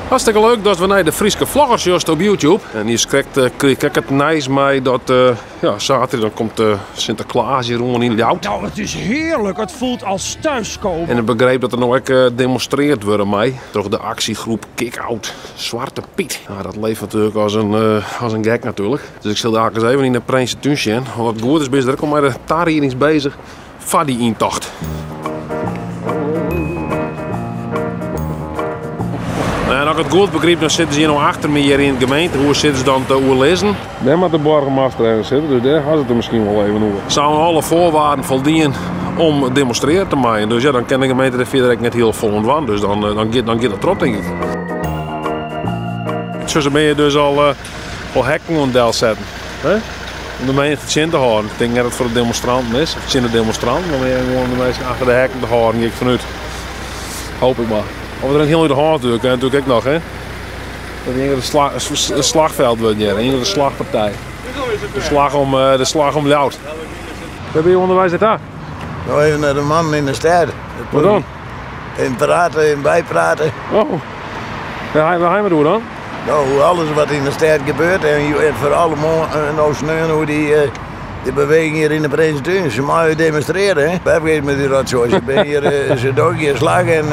Hartstikke leuk dat we naar de Friese vloggers juist op YouTube. En hier kreeg ik het nice mee dat zaterdag dan komt Sinterklaas hier rond in Ljout. Nou, het is heerlijk. Het voelt als thuiskomen. En ik begreep dat er nog ook demonstreerd wordt mee. Door de actiegroep Kick-Out Zwarte Piet. Nou, dat leeft natuurlijk als een gek natuurlijk. Dus ik zal daar eens even in de Prinsen tuin zien. Wat goed is, er komt maar de tar hier eens bezig. Van die intocht. En als ik het goed begreep, dan zitten ze hier nog achter me hier in de gemeente. Hoe zitten ze dan te lezen? Daar moet de burgemeester ergens zitten, dus daar gaat het er misschien wel even over. Zouden alle voorwaarden voldoen om demonstreren te maken. Dus ja, dan kan de gemeente er verder net heel vol van. Dus dan gaat het erop, denk ik. Zo ben je dus al hekken aan het zetten. Om de mensen in te houden. Ik denk dat het voor de demonstranten is. Het zijn de demonstranten, maar gewoon de mensen achter de hekken te houden. Ik vanuit. Hoop ik maar. Of er een heel de hand natuurlijk, natuurlijk ook nog, hè. Dat is een slagveld wordt hier, een slagpartij. De slag om Ljout. Waar ben je onderwijs het daar? Nou, even naar de man in de stad. Wat dan? En praten en bijpraten. Oh. Ja, wat gaan we doen dan? Nou, alles wat in de stad gebeurt en vooral nou sneuren hoe die beweging hier in de Prinsen. Ze mogen demonstreren, hè. Wij weten met die rotzooi. Ze ben hier, ze doen je slag en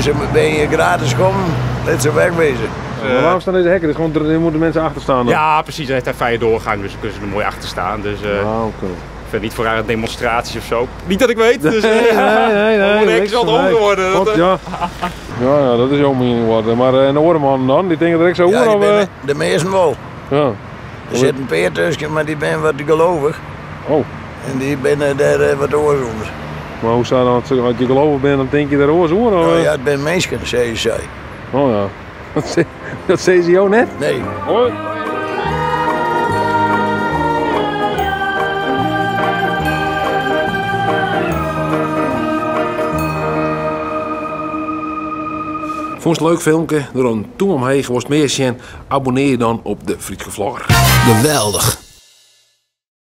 ze ben je gratis komen. Let ze wegwezen. Maar waarom staan deze hekken? Dus gewoon, er moeten mensen achter staan dan? Ja, precies. Dan heeft hij vrije doorgang, dus dan kunnen ze er mooi achter staan. Dus Okay. verder niet voor rare demonstraties of zo. Niet dat ik weet. Dus, nee. Ik zal het omgeworden. Ja, dat is jouw mening worden. Maar de oorman dan, die denken dat ik zo hoor. Ja, de meesten wel. Ja. Er zit een peer tussen, maar die ben wat gelovig. Oh. En die ben daar wat oorzonders. Maar hoe zou dat, als je gelovig bent, dan denk je daar oors hoor? Nou ja, het ben mensen, zei ze. Oh ja. Dat zei ze jou net? Nee. Hoi. Vond je het leuk filmpje? Door een toen omheen was meer zien. Abonneer je dan op de Friese Vlogger. Geweldig.